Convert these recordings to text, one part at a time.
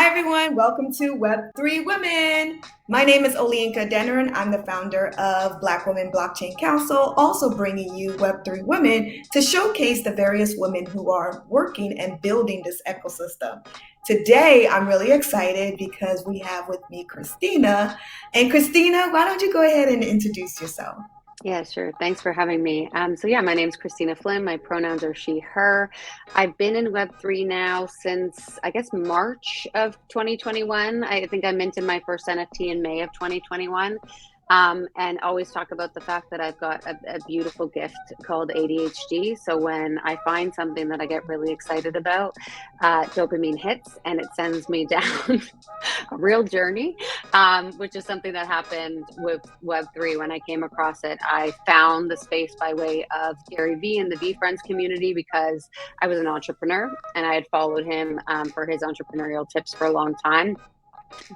Hi, everyone. Welcome to Web3 Women. My name is Olienka Dennerin. I'm the founder of Black Women Blockchain Council, also bringing you Web3 Women to showcase the various women who are working and building this ecosystem. Today, I'm really excited because we have with me Kristina. And Kristina, why don't you go ahead and introduce yourself? Yeah, sure. Thanks for having me. My name's Kristina Flynn. My pronouns are she, her. I've been in Web3 now since, I guess, March of 2021. I think I minted my first NFT in May of 2021. And always talk about the fact that I've got a beautiful gift called ADHD. So when I find something that I get really excited about, dopamine hits and it sends me down a real journey, which is something that happened with Web3 when I came across it. I found the space by way of Gary Vee and the V Friends community because I was an entrepreneur and I had followed him for his entrepreneurial tips for a long time.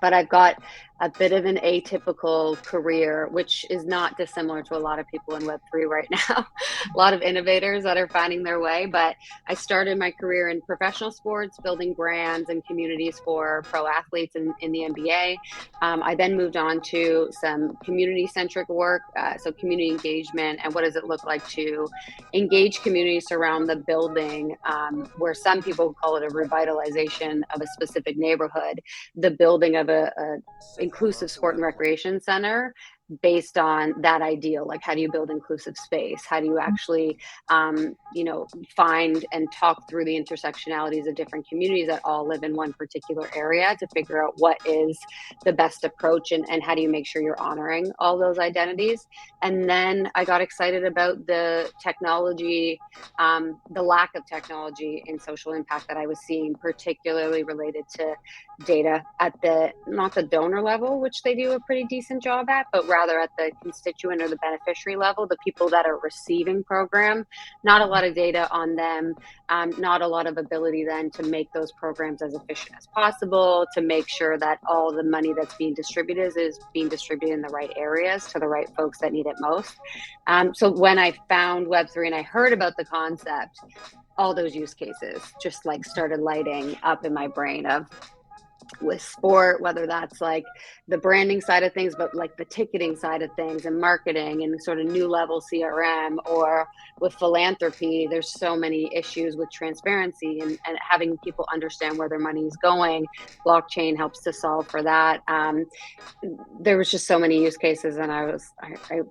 But I've got a bit of an atypical career, which is not dissimilar to a lot of people in Web3 right now. A lot of innovators that are finding their way. But I started my career in professional sports, building brands and communities for pro athletes in the NBA. I then moved on to some community centric work, so community engagement and what does it look like to engage communities around the building, where some people call it a revitalization of a specific neighborhood, the building of a inclusive sport and recreation center based on that ideal. Like, how do you build inclusive space? How do you actually find and talk through the intersectionalities of different communities that all live in one particular area to figure out what is the best approach, and how do you make sure you're honoring all those identities? And then I got excited about the technology, the lack of technology in social impact that I was seeing, particularly related to data at the, not the donor level, which they do a pretty decent job at, but rather at the constituent or the beneficiary level, the people that are receiving program. Not a lot of data on them, not a lot of ability then to make those programs as efficient as possible, to make sure that all the money that's being distributed is being distributed in the right areas to the right folks that need it most. So when I found Web3 and I heard about the concept, all those use cases just like started lighting up in my brain of, with sport, whether that's like the branding side of things, but like the ticketing side of things and marketing and sort of new level CRM, or with philanthropy, there's so many issues with transparency and having people understand where their money is going. Blockchain helps to solve for that. There was just so many use cases, and I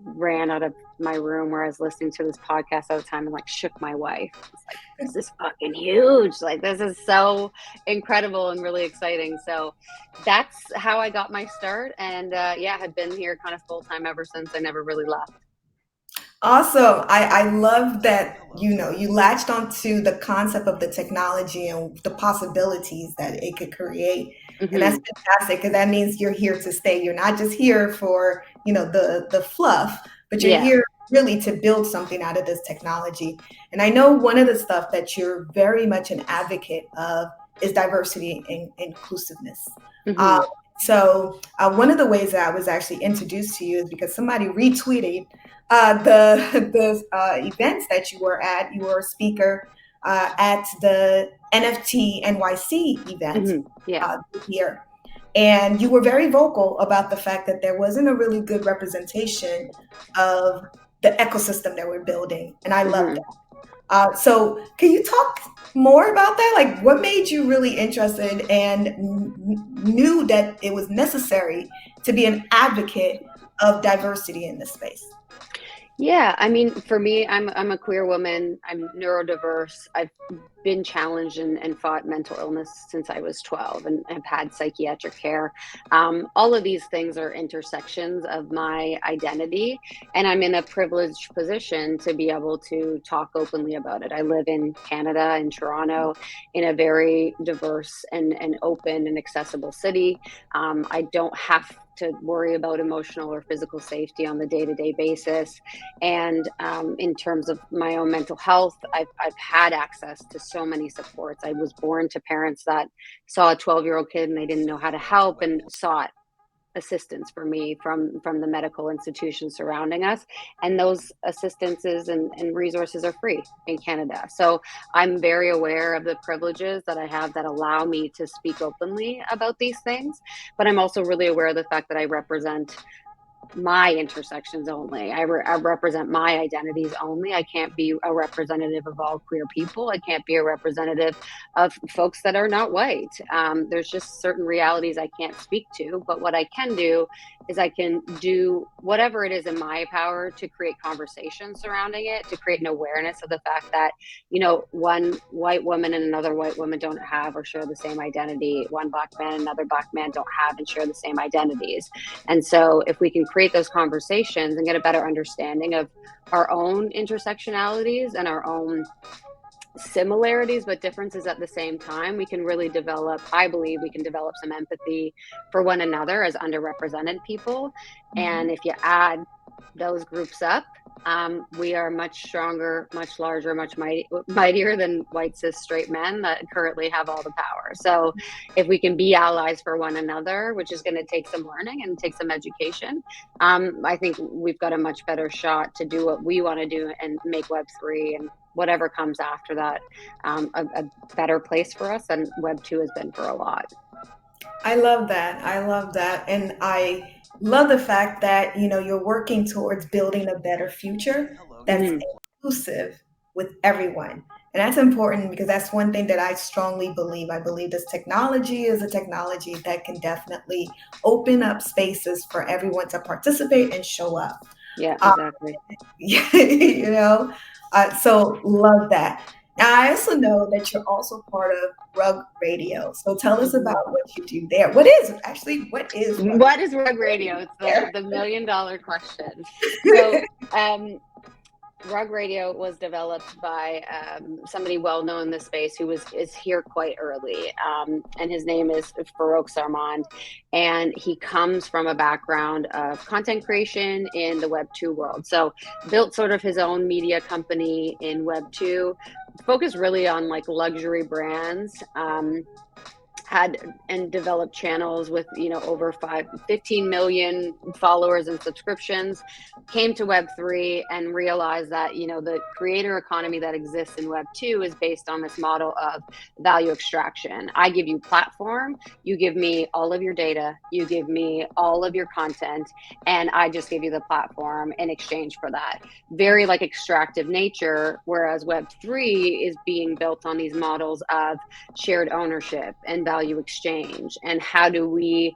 ran out of my room where I was listening to this podcast at the time and like shook my wife. I was like, this is fucking huge. Like, this is so incredible and really exciting. So that's how I got my start. And had been here kind of full time ever since. I never really left. Awesome. I love that, you latched onto the concept of the technology and the possibilities that it could create. And that's Mm-hmm. fantastic because that means you're here to stay. You're not just here for, the fluff, but you're Yeah. here really to build something out of this technology. And I know one of the stuff that you're very much an advocate of is diversity and inclusiveness. Mm-hmm. Um, One of the ways that I was actually introduced to you is because somebody retweeted the events that you were at. You were a speaker at the NFT NYC event Mm-hmm. Yeah. this year. And you were very vocal about the fact that there wasn't a really good representation of the ecosystem that we're building. And I love Mm-hmm. that. So can you talk more about that? Like, what made you really interested and knew that it was necessary to be an advocate of diversity in this space? Yeah, I mean, for me, I'm a queer woman. I'm neurodiverse. I've been challenged and fought mental illness since I was 12 and have had psychiatric care. All of these things are intersections of my identity, and I'm in a privileged position to be able to talk openly about it. I live in Canada, in Toronto, in a very diverse and open and accessible city. I don't have to worry about emotional or physical safety on the day-to-day basis. And in terms of my own mental health, I've had access to so many supports. I was born to parents that saw a 12-year-old kid and they didn't know how to help and sought assistance for me from the medical institutions surrounding us, and those assistances and resources are free in Canada. So I'm very aware of the privileges that I have that allow me to speak openly about these things, but I'm also really aware of the fact that I represent my intersections only. I represent my identities only. I can't be a representative of all queer people. I can't be a representative of folks that are not white. There's just certain realities I can't speak to, but what I can do is I can do whatever it is in my power to create conversation surrounding it, to create an awareness of the fact that, one white woman and another white woman don't have or share the same identity. One Black man and another Black man don't have and share the same identities. And so if we can create those conversations and get a better understanding of our own intersectionalities and our own similarities but differences at the same time, we can really develop, I believe we can develop some empathy for one another as underrepresented people. And if you add those groups up, we are much stronger, much larger, much mightier than white cis straight men that currently have all the power. So if we can be allies for one another, which is going to take some learning and take some education, I think we've got a much better shot to do what we want to do and make Web3 and whatever comes after that a better place for us than Web2 has been for a lot. I love that. I love that. And I love the fact that, you're working towards building a better future that's inclusive with everyone. And that's important because that's one thing that I strongly believe. I believe this technology is a technology that can definitely open up spaces for everyone to participate and show up. Yeah, exactly. So love that. Now, I also know that you're also part of Rug Radio. So tell us about what you do there. What is Rug Radio? It's the $1 million question. So Rug Radio was developed by somebody well known in the space who is here quite early, and his name is Farouk Sarmand, and he comes from a background of content creation in the Web2 world. So built sort of his own media company in Web2, focused really on like luxury brands. Had and developed channels with over 15 million followers and subscriptions, came to Web3 and realized that the creator economy that exists in Web2 is based on this model of value extraction. I give you platform, you give me all of your data, you give me all of your content, and I just give you the platform in exchange for that. Very like extractive nature, whereas Web3 is being built on these models of shared ownership and value exchange. And how do we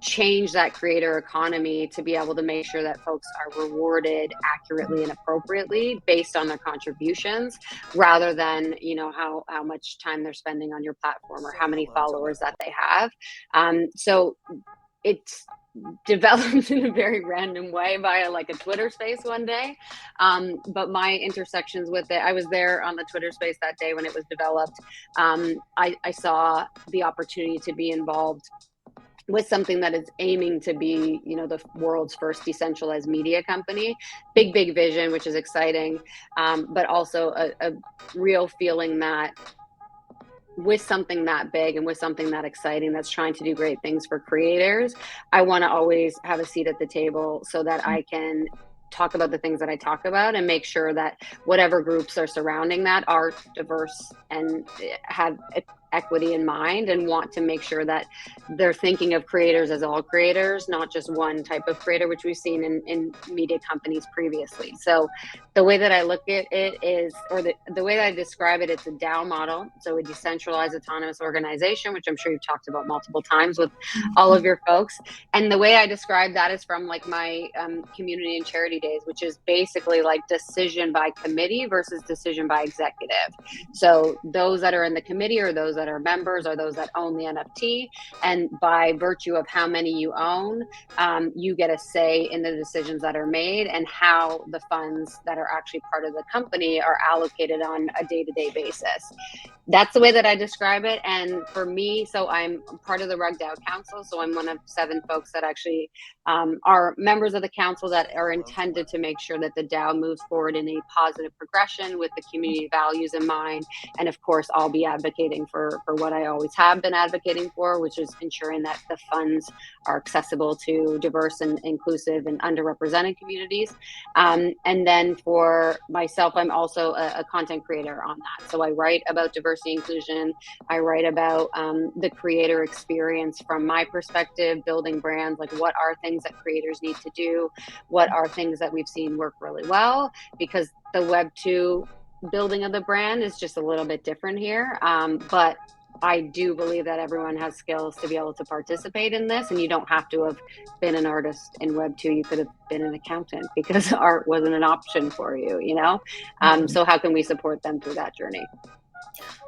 change that creator economy to be able to make sure that folks are rewarded accurately and appropriately based on their contributions, rather than how much time they're spending on your platform or how many followers that they have. So it's developed in a very random way via like a Twitter space one day. But my intersections with it, I was there on the Twitter space that day when it was developed. I saw the opportunity to be involved with something that is aiming to be, the world's first decentralized media company. Big vision, which is exciting, but also a real feeling that with something that big and with something that exciting that's trying to do great things for creators, I want to always have a seat at the table so that I can talk about the things that I talk about and make sure that whatever groups are surrounding that are diverse and have equity in mind and want to make sure that they're thinking of creators as all creators, not just one type of creator, which we've seen in media companies previously. So the way that I look at it is, or the way that I describe it, it's a DAO model. So a decentralized autonomous organization, which I'm sure you've talked about multiple times with all of your folks. And the way I describe that is from like my community and charity days, which is basically like decision by committee versus decision by executive. So those that are in the committee are those that are members, or those that own the NFT. And by virtue of how many you own, you get a say in the decisions that are made and how the funds that are actually part of the company are allocated on a day-to-day basis. That's the way that I describe it. And for me, so I'm part of the Rug DAO Council. So I'm one of 7 folks that actually are members of the council that are intended to make sure that the DAO moves forward in a positive progression with the community values in mind. And of course, I'll be advocating for for what I always have been advocating for, which is ensuring that the funds are accessible to diverse and inclusive and underrepresented communities. And then for myself, I'm also a content creator on that. So I write about diversity inclusion. I write about the creator experience from my perspective, building brands, like what are things that creators need to do? What are things that we've seen work really well? Because the Web 2 building of the brand is just a little bit different here. But I do believe that everyone has skills to be able to participate in this, and you don't have to have been an artist in Web 2. You could have been an accountant because art wasn't an option for you, you know? So how can we support them through that journey?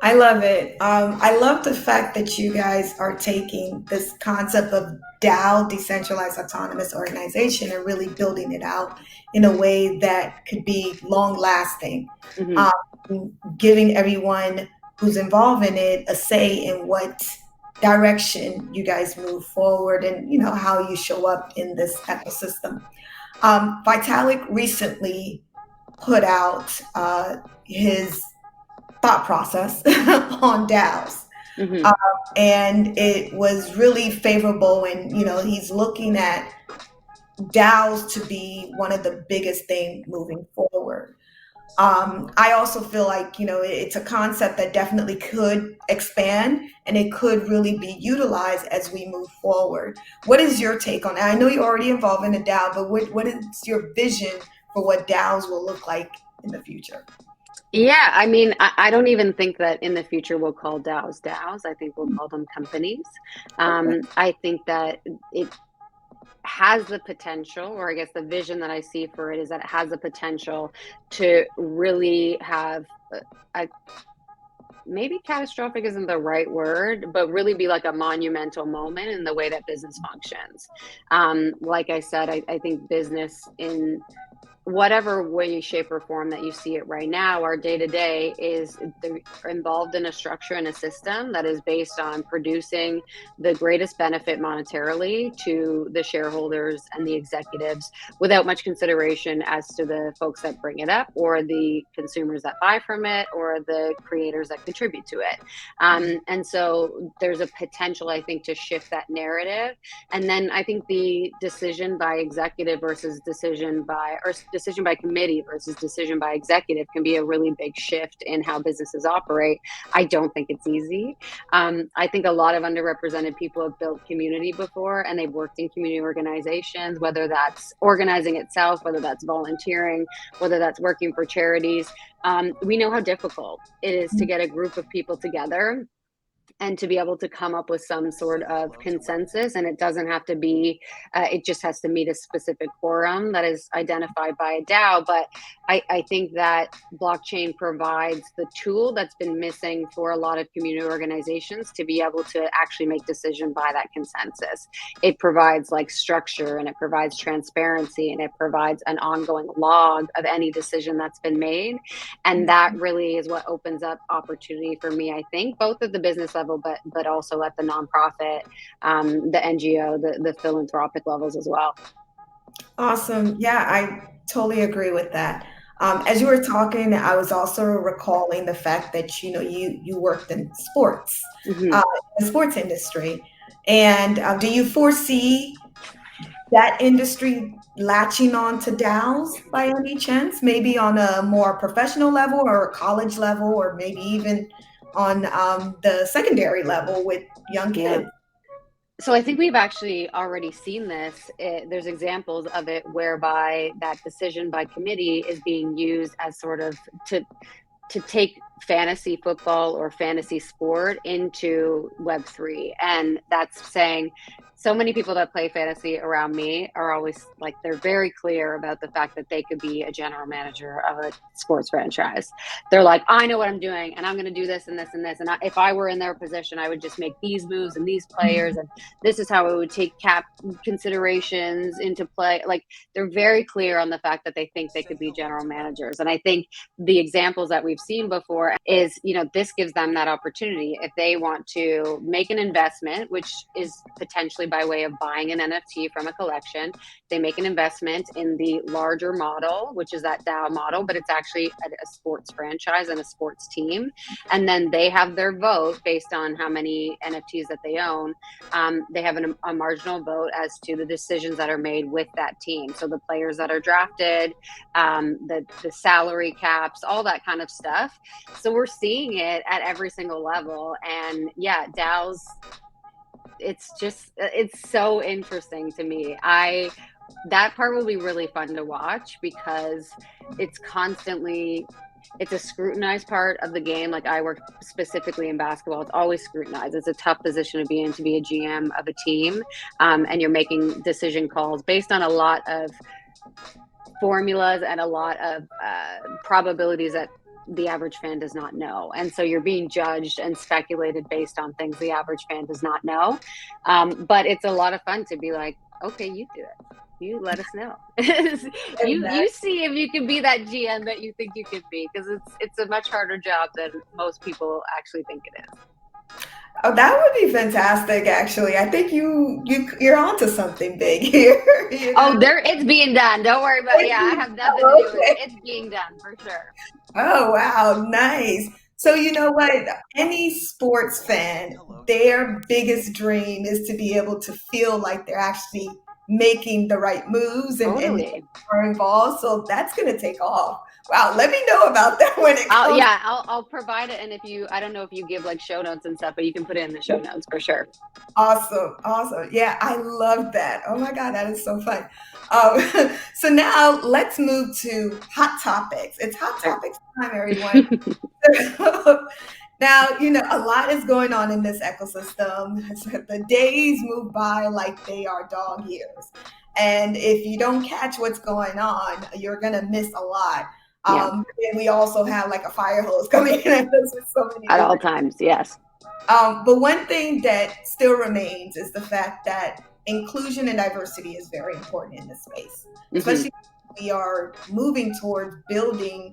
I love it. I love the fact that you guys are taking this concept of DAO, decentralized autonomous organization, and really building it out in a way that could be long lasting, giving everyone who's involved in it a say in what direction you guys move forward and how you show up in this ecosystem. Vitalik recently put out his thought process on DAOs. And it was really favorable. And, he's looking at DAOs to be one of the biggest things moving forward. I also feel like, it's a concept that definitely could expand and it could really be utilized as we move forward. What is your take on that? I know you're already involved in a DAO, but what is your vision for what DAOs will look like in the future? Yeah, I mean, I don't even think that in the future we'll call DAOs DAOs. I think we'll call them companies. I think that it has the potential, or I guess the vision that I see for it is that it has the potential to really have maybe catastrophic isn't the right word, but really be like a monumental moment in the way that business functions. Like I said, I think business in whatever way, shape, or form that you see it right now, our day-to-day is involved in a structure and a system that is based on producing the greatest benefit monetarily to the shareholders and the executives without much consideration as to the folks that bring it up or the consumers that buy from it or the creators that contribute to it. And so there's a potential, I think, to shift that narrative. And then I think the decision by executive versus decision by committee versus decision by executive can be a really big shift in how businesses operate. I don't think it's easy. I think a lot of underrepresented people have built community before and they've worked in community organizations, whether that's organizing itself, whether that's volunteering, whether that's working for charities. We know how difficult it is to get a group of people together and to be able to come up with some sort of consensus. And it doesn't have to be, it just has to meet a specific quorum that is identified by a DAO. But I think that blockchain provides the tool that's been missing for a lot of community organizations to be able to actually make decision by that consensus. It provides like structure and it provides transparency and it provides an ongoing log of any decision that's been made. And that really is what opens up opportunity for me, I think, both at the business level, but also at the nonprofit, the NGO, the philanthropic levels as well. Awesome. Yeah, I totally agree with that. As you were talking, I was also recalling the fact that you worked in sports, in the sports industry, and do you foresee that industry latching on to DAOs by any chance? Maybe on a more professional level or a college level, or maybe even on the secondary level with young kids? Yeah. So I think we've actually already seen this. There's examples of it whereby that decision by committee is being used as sort of to take fantasy football or fantasy sport into Web3. And that's saying so many people that play fantasy around me are always like, they're very clear about the fact that they could be a general manager of a sports franchise. They're like, I know what I'm doing and I'm going to do this and this and this. And if I were in their position, I would just make these moves and these players. And this is how I would take cap considerations into play. Like, they're very clear on the fact that they think they could be general managers. And I think the examples that we've seen before is, this gives them that opportunity if they want to make an investment, which is potentially by way of buying an NFT from a collection. They make an investment in the larger model, which is that DAO model, but it's actually a sports franchise and a sports team. And then they have their vote based on how many NFTs that they own. They have a marginal vote as to the decisions that are made with that team. So the players that are drafted, the salary caps, all that kind of stuff. So we're seeing it at every single level. And yeah, DAOs, it's so interesting to me. That part will be really fun to watch because it's a scrutinized part of the game. Like, I work specifically in basketball. It's always scrutinized. It's a tough position to be in, to be a GM of a team. And you're making decision calls based on a lot of formulas and a lot of probabilities that the average fan does not know. And so you're being judged and speculated based on things the average fan does not know. But it's a lot of fun to be like, okay, you do it. You let us know. you see if you can be that GM that you think you could be, because it's a much harder job than most people actually think it is. Oh, that would be fantastic, actually. I think you're onto something big here. You know? Oh, it's being done. Don't worry about it. Yeah, I have nothing to do with it. It's being done for sure. Oh, wow. Nice. So you know what? Any sports fan, their biggest dream is to be able to feel like they're actually making the right moves and are involved. So that's going to take off. Wow, let me know about that when it comes. I'll provide it. And I don't know if you give like show notes and stuff, but you can put it in the show notes for sure. Awesome. Yeah, I love that. Oh my God, that is so fun. So now let's move to hot topics. It's hot topics time, everyone. Now, a lot is going on in this ecosystem. The days move by like they are dog years. And if you don't catch what's going on, you're going to miss a lot. And we also have like a fire hose coming in at us with so many at all times. Yes. But one thing that still remains is the fact that inclusion and diversity is very important in this space, especially when we are moving towards building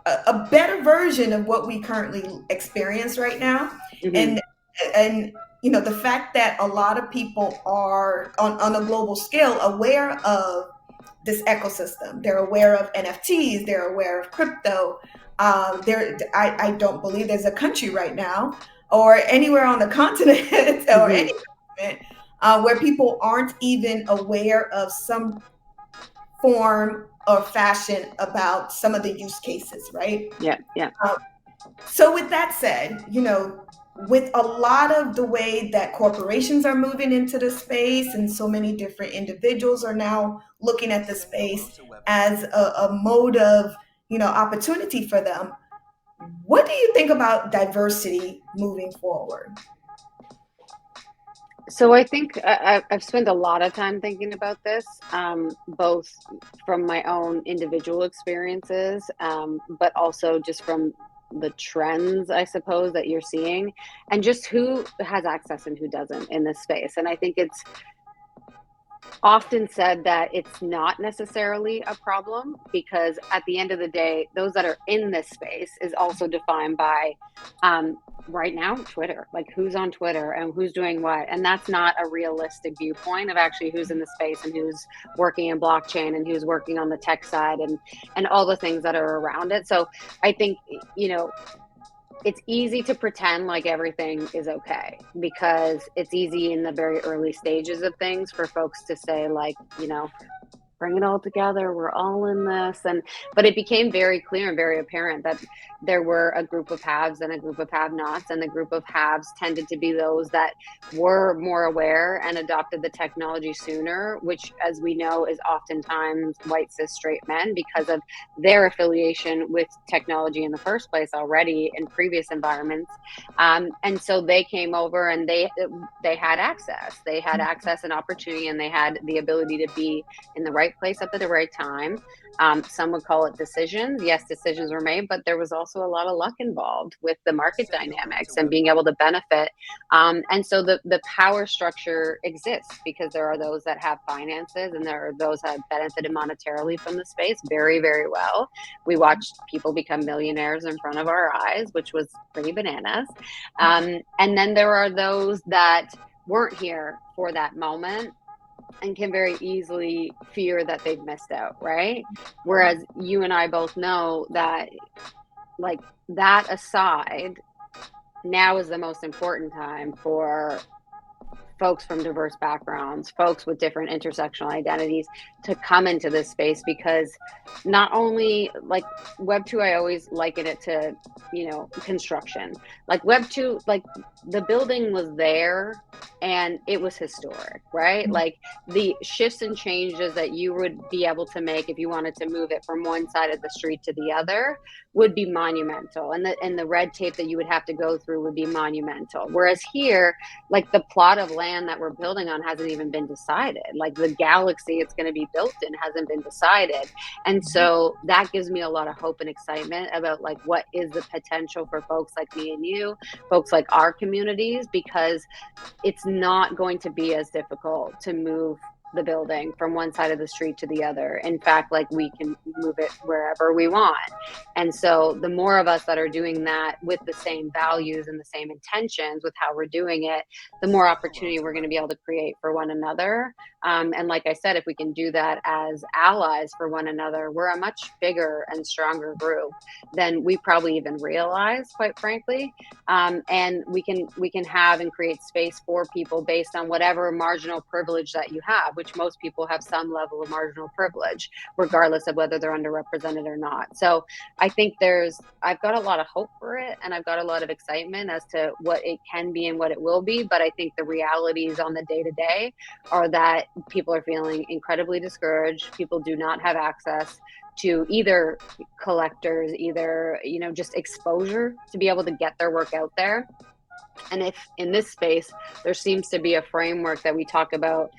a better version of what we currently experience right now. And the fact that a lot of people are on a global scale aware of this ecosystem. They're aware of NFTs. They're aware of crypto. I don't believe there's a country right now or anywhere on the continent or any continent where people aren't even aware of some form or fashion about some of the use cases, right? Yeah. So with that said, with a lot of the way that corporations are moving into the space and so many different individuals are now looking at the space as a mode of, opportunity for them. What do you think about diversity moving forward? So I think I've spent a lot of time thinking about this, both from my own individual experiences, but also just from the trends, I suppose, that you're seeing, and just who has access and who doesn't in this space. And I think it's often said that it's not necessarily a problem, because at the end of the day, those that are in this space is also defined by right now Twitter, like who's on Twitter and who's doing what. And that's not a realistic viewpoint of actually who's in the space and who's working in blockchain and who's working on the tech side and all the things that are around it. So I think, it's easy to pretend like everything is okay, because it's easy in the very early stages of things for folks to say, like, bring it all together, we're all in this. But it became very clear and very apparent that there were a group of haves and a group of have-nots, and the group of haves tended to be those that were more aware and adopted the technology sooner, which, as we know, is oftentimes white cis straight men, because of their affiliation with technology in the first place already in previous environments. And so they came over and they had access. They had access and opportunity, and they had the ability to be in the right place up at the right time. Some would call it decisions. Yes, decisions were made, but there was also a lot of luck involved with the market dynamics and being able to benefit. And so the power structure exists because there are those that have finances and there are those that have benefited monetarily from the space very, very well. We watched people become millionaires in front of our eyes, which was pretty bananas. And then there are those that weren't here for that moment and can very easily fear that they've missed out, right? Whereas you and I both know that, like, that aside, now is the most important time for folks from diverse backgrounds, folks with different intersectional identities to come into this space, because not only, like, Web 2, I always liken it to, construction. Like Web 2, like the building was there and it was historic, right? Like the shifts and changes that you would be able to make if you wanted to move it from one side of the street to the other would be monumental, and the red tape that you would have to go through would be monumental. Whereas here, like, the plot of land that we're building on hasn't even been decided. Like the galaxy it's going to be built in hasn't been decided. And so that gives me a lot of hope and excitement about, like, what is the potential for folks like me and you, folks like our communities, because it's not going to be as difficult to move the building from one side of the street to the other. In fact, like, we can move it wherever we want. And so the more of us that are doing that with the same values and the same intentions with how we're doing it, the more opportunity we're going to be able to create for one another. And like I said, if we can do that as allies for one another, we're a much bigger and stronger group than we probably even realize, quite frankly. And we can have and create space for people based on whatever marginal privilege that you have, which most people have some level of marginal privilege, regardless of whether they're underrepresented or not. So I think I've got a lot of hope for it, and I've got a lot of excitement as to what it can be and what it will be. But I think the realities on the day to day are that people are feeling incredibly discouraged. People do not have access to either collectors, either, just exposure to be able to get their work out there. And if in this space, there seems to be a framework that we talk about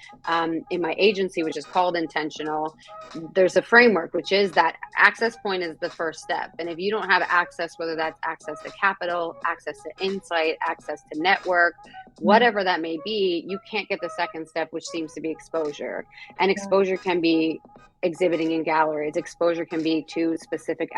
in my agency, which is called Intentional, there's a framework, which is that access point is the first step. And if you don't have access, whether that's access to capital, access to insight, access to network, whatever that may be, you can't get the second step, which seems to be exposure. And exposure can be exhibiting in galleries. Exposure can be to specific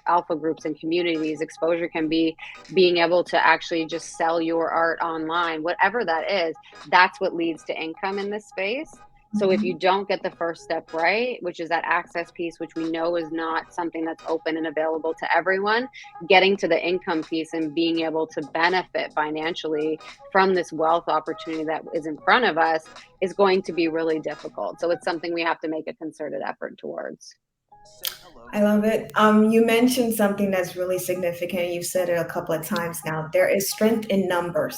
alpha groups and communities. Exposure can be being able to actually just sell your art online. Whatever that is, that's what leads to income in this space. So if you don't get the first step right, which is that access piece, which we know is not something that's open and available to everyone, getting to the income piece and being able to benefit financially from this wealth opportunity that is in front of us is going to be really difficult. So it's something we have to make a concerted effort towards. I love it. You mentioned something that's really significant. You've said it a couple of times now. There is strength in numbers,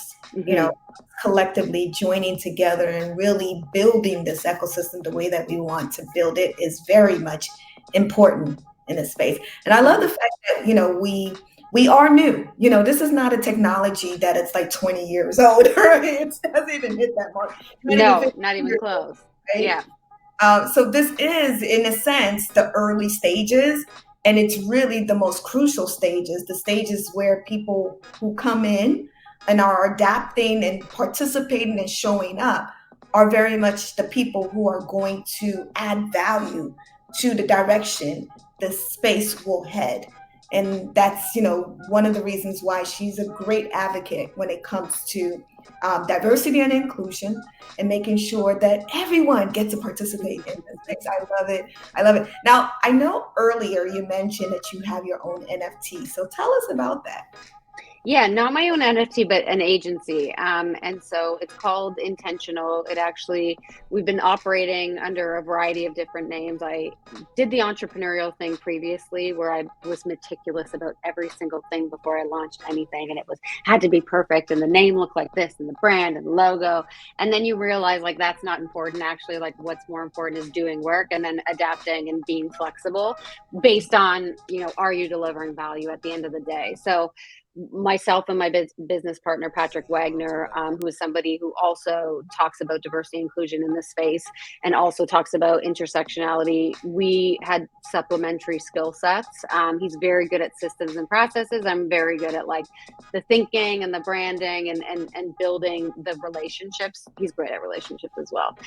collectively joining together and really building this ecosystem the way that we want to build it is very much important in this space. And I love the fact that, we are new. This is not a technology that it's like 20 years old. Right? It doesn't even hit that mark. Not even close. Right? Yeah. So this is, in a sense, the early stages, and it's really the most crucial stages, the stages where people who come in and are adapting and participating and showing up are very much the people who are going to add value to the direction the space will head. And that's, one of the reasons why she's a great advocate when it comes to diversity and inclusion and making sure that everyone gets to participate in this space. I love it. I love it. Now, I know earlier you mentioned that you have your own NFT. So tell us about that. Yeah, not my own NFT, but an agency. And so it's called Intentional. We've been operating under a variety of different names. I did the entrepreneurial thing previously where I was meticulous about every single thing before I launched anything. And had to be perfect. And the name looked like this and the brand and the logo. And then you realize, like, that's not important. Actually, like, what's more important is doing work and then adapting and being flexible based on, are you delivering value at the end of the day? So myself and my business partner, Patrick Wagner, who is somebody who also talks about diversity and inclusion in this space and also talks about intersectionality, we had supplementary skill sets. He's very good at systems and processes. I'm very good at, like, the thinking and the branding and building the relationships. He's great at relationships as well.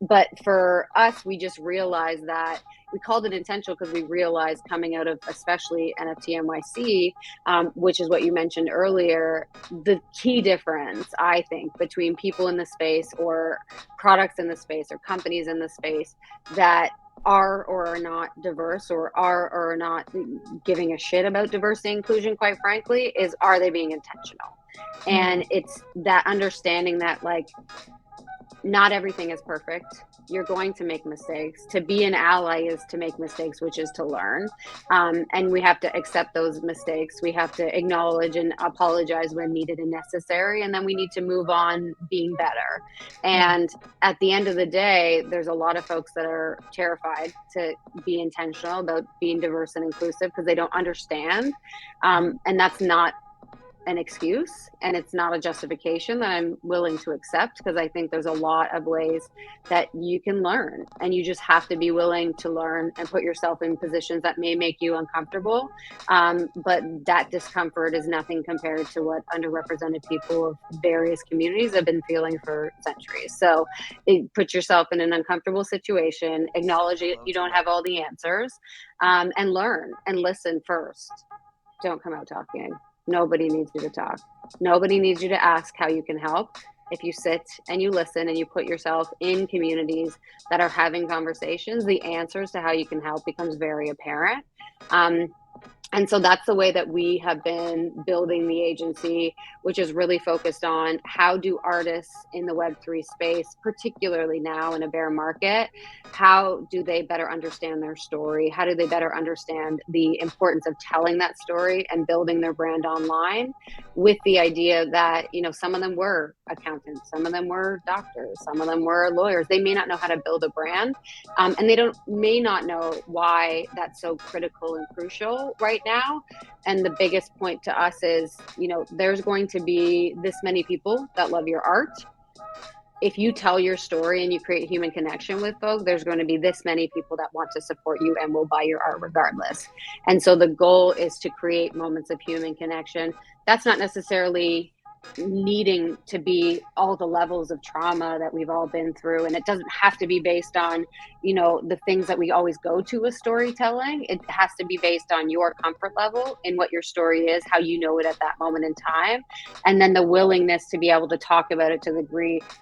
But for us, we just realized that we called it intentional because we realized coming out of especially NFT NYC, which is what you mentioned earlier, the key difference, I think, between people in the space or products in the space or companies in the space that are or are not diverse or are or are not giving a shit about diversity and inclusion, quite frankly, is are they being intentional? And it's that understanding that, like, not everything is perfect. You're going to make mistakes. To be an ally is to make mistakes, which is to learn. And we have to accept those mistakes. We have to acknowledge and apologize when needed and necessary. And then we need to move on being better. And at the end of the day, there's a lot of folks that are terrified to be intentional about being diverse and inclusive because they don't understand. And that's not an excuse, and it's not a justification that I'm willing to accept, because I think there's a lot of ways that you can learn, and you just have to be willing to learn and put yourself in positions that may make you uncomfortable. But that discomfort is nothing compared to what underrepresented people of various communities have been feeling for centuries. So put yourself in an uncomfortable situation, acknowledge it, you don't have all the answers, and learn and listen first. Don't come out talking. Nobody needs you to talk. Nobody needs you to ask how you can help. If you sit and you listen and you put yourself in communities that are having conversations, the answers to how you can help becomes very apparent. And so that's the way that we have been building the agency, which is really focused on how do artists in the Web3 space, particularly now in a bear market, how do they better understand their story? How do they better understand the importance of telling that story and building their brand online, with the idea that, you know, some of them were accountants, some of them were doctors, some of them were lawyers. They may not know how to build a brand, and they may not know why that's so critical and crucial right now. And the biggest point to us is, you know, there's going to be this many people that love your art. If you tell your story and you create human connection with folks, there's going to be this many people that want to support you and will buy your art regardless. And so the goal is to create moments of human connection. That's not necessarily needing to be all the levels of trauma that we've all been through, and it doesn't have to be based on, you know, the things that we always go to with storytelling. It has to be based on your comfort level in what your story is, how you know it at that moment in time, and then the willingness to be able to talk about it to the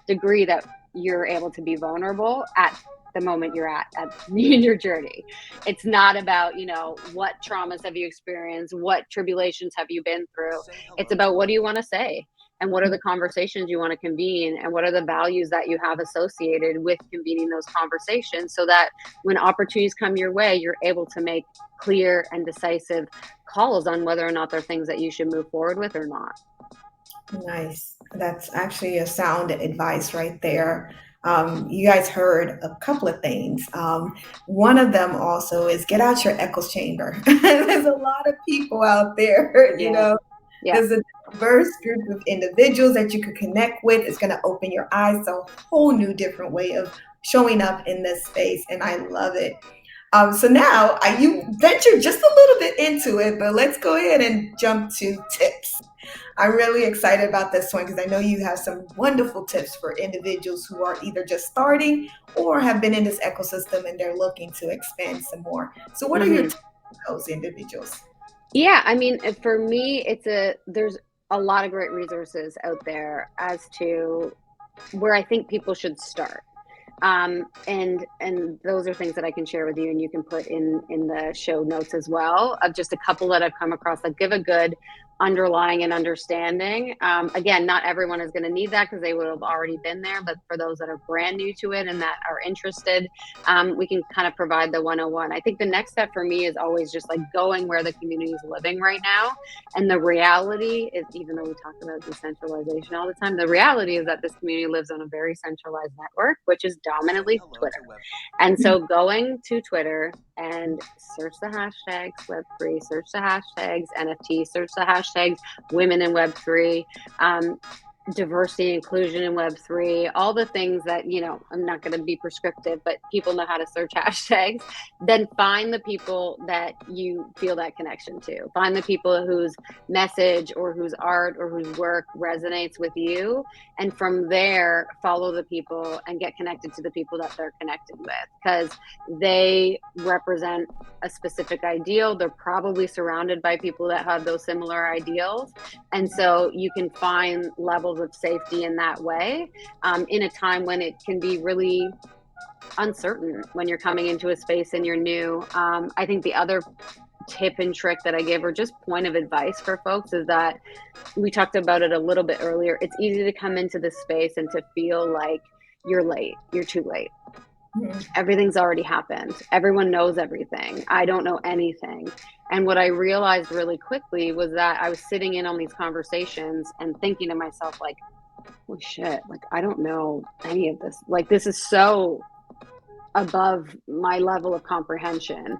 degree that you're able to be vulnerable at the moment you're at in your journey. It's not about, you know, what traumas have you experienced, what tribulations have you been through. It's about what do you want to say, and what are the conversations you want to convene, and what are the values that you have associated with convening those conversations, so that when opportunities come your way, you're able to make clear and decisive calls on whether or not they're things that you should move forward with or not. Nice. That's actually a sound advice right there. You guys heard a couple of things. One of them also is get out your echo chamber. There's a lot of people out there, you know, there's a diverse group of individuals that you could connect with. It's going to open your eyes to a whole new different way of showing up in this space. And I love it. So now you ventured just a little bit into it, but let's go ahead and jump to tips. I'm really excited about this one because I know you have some wonderful tips for individuals who are either just starting or have been in this ecosystem and they're looking to expand some more. So what are your tips for those individuals? Yeah, I mean, for me, there's a lot of great resources out there as to where I think people should start. And those are things that I can share with you, and you can put in the show notes as well, of just a couple that I've come across that give a good underlying and understanding. Again, not everyone is going to need that because they would have already been there, but for those that are brand new to it and that are interested, we can kind of provide the 101. I think the next step for me is always just like going where the community is living right now. And the reality is, even though we talk about decentralization all the time, the reality is that this community lives on a very centralized network, which is dominantly Twitter. And so going to Twitter and search the hashtags Web3, search the hashtags NFT, search the hashtags women in Web3, diversity, inclusion in Web3, all the things that, I'm not going to be prescriptive, but people know how to search hashtags, then find the people that you feel that connection to. Find the people whose message or whose art or whose work resonates with you. And from there, follow the people and get connected to the people that they're connected with, because they represent a specific ideal. They're probably surrounded by people that have those similar ideals. And so you can find levels of safety in that way, in a time when it can be really uncertain when you're coming into a space and you're new. I think the other tip and trick that I give, or just point of advice for folks, is that we talked about it a little bit earlier. It's easy to come into this space and to feel like you're late, you're too late. Everything's already happened. Everyone knows everything. I don't know anything. And what I realized really quickly was that I was sitting in on these conversations and thinking to myself, like, oh shit, like, I don't know any of this. Like, this is so above my level of comprehension.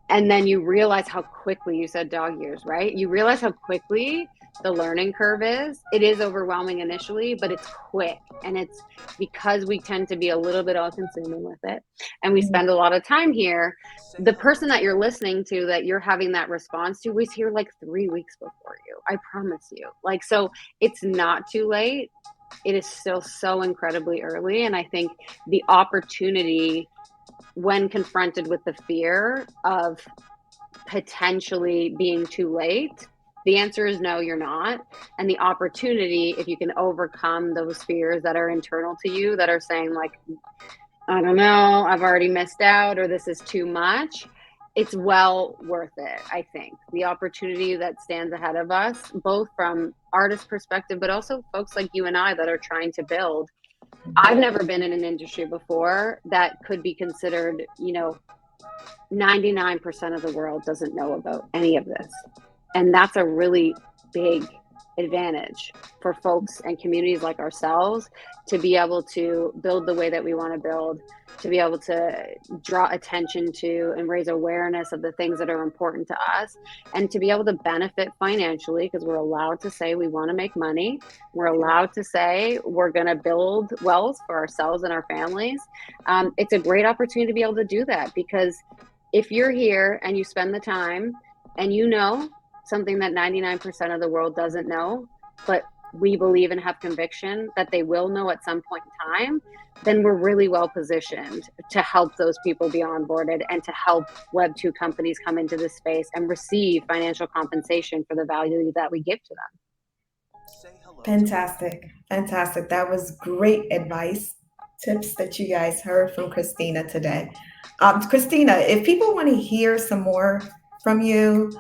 And then you realize how quickly, you said dog years, right? You realize how quickly the learning curve is. It is overwhelming initially, but it's quick. And it's because we tend to be a little bit all-consuming with it. And we spend a lot of time here. The person that you're listening to, that you're having that response to, was here like 3 weeks before you. I promise you. Like, so it's not too late. It is still so incredibly early. And I think the opportunity, when confronted with the fear of potentially being too late, the answer is no, you're not. And the opportunity, if you can overcome those fears that are internal to you, that are saying like, I don't know, I've already missed out, or this is too much, it's well worth it. I think the opportunity that stands ahead of us, both from artist perspective, but also folks like you and I that are trying to build. I've never been in an industry before that could be considered, 99% of the world doesn't know about any of this. And that's a really big advantage for folks and communities like ourselves to be able to build the way that we want to build, to be able to draw attention to and raise awareness of the things that are important to us, and to be able to benefit financially, because we're allowed to say we want to make money. We're allowed to say we're going to build wealth for ourselves and our families. It's a great opportunity to be able to do that, because if you're here and you spend the time and something that 99% of the world doesn't know, but we believe and have conviction that they will know at some point in time, then we're really well positioned to help those people be onboarded and to help Web2 companies come into this space and receive financial compensation for the value that we give to them. Fantastic. Fantastic. That was great advice, tips that you guys heard from Kristina today. Kristina, if people want to hear some more from you,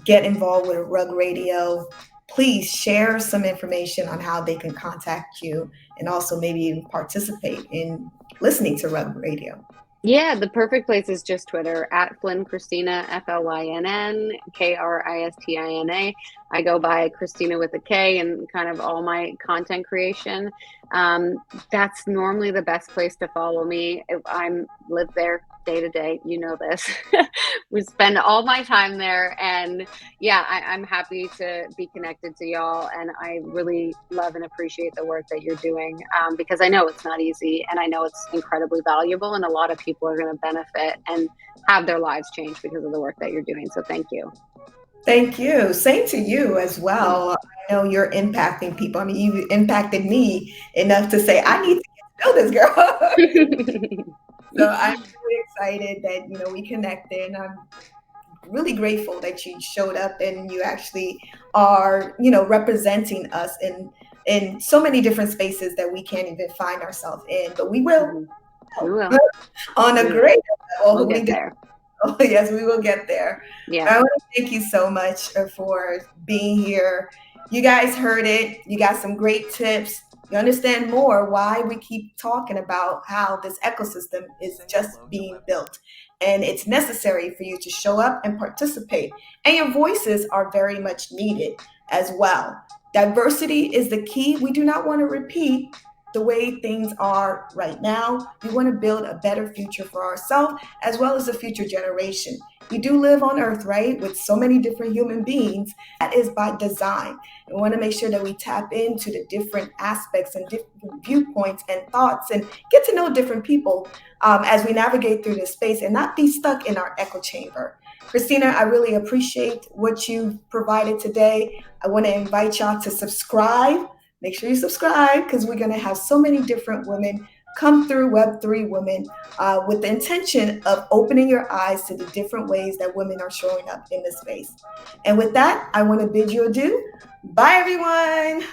get involved with Rug Radio, please share some information on how they can contact you, and also maybe even participate in listening to Rug Radio. Yeah, the perfect place is just Twitter, at Flynn Kristina, FLYNN KRISTINA. I go by Kristina with a K and kind of all my content creation. That's normally the best place to follow me. I'm live there day to day. You know this. We spend all my time there, and yeah, I'm happy to be connected to y'all, and I really love and appreciate the work that you're doing, because I know it's not easy, and I know it's incredibly valuable, and a lot of people are going to benefit and have their lives changed because of the work that you're doing. So thank you. Thank you. Same to you as well. I know you're impacting people. I mean, you impacted me enough to say, I need to get to know this girl. So I'm really excited that, we connected. I'm really grateful that you showed up and you actually are, representing us in so many different spaces that we can't even find ourselves in. But we will. We will. On a great level. We'll get there. Oh, yes, we will get there. Yeah. I want to thank you so much for being here. You guys heard it. You got some great tips. You understand more why we keep talking about how this ecosystem is just being built. And it's necessary for you to show up and participate. And your voices are very much needed as well. Diversity is the key. We do not want to repeat the way things are right now. We want to build a better future for ourselves as well as the future generation. We do live on Earth, right, with so many different human beings. That is by design. We want to make sure that we tap into the different aspects and different viewpoints and thoughts and get to know different people as we navigate through this space and not be stuck in our echo chamber. Kristina, I really appreciate what you provided today. I want to invite y'all to subscribe. Make sure you subscribe because we're going to have so many different women come through Web3 Women with the intention of opening your eyes to the different ways that women are showing up in this space. And with that, I want to bid you adieu. Bye, everyone.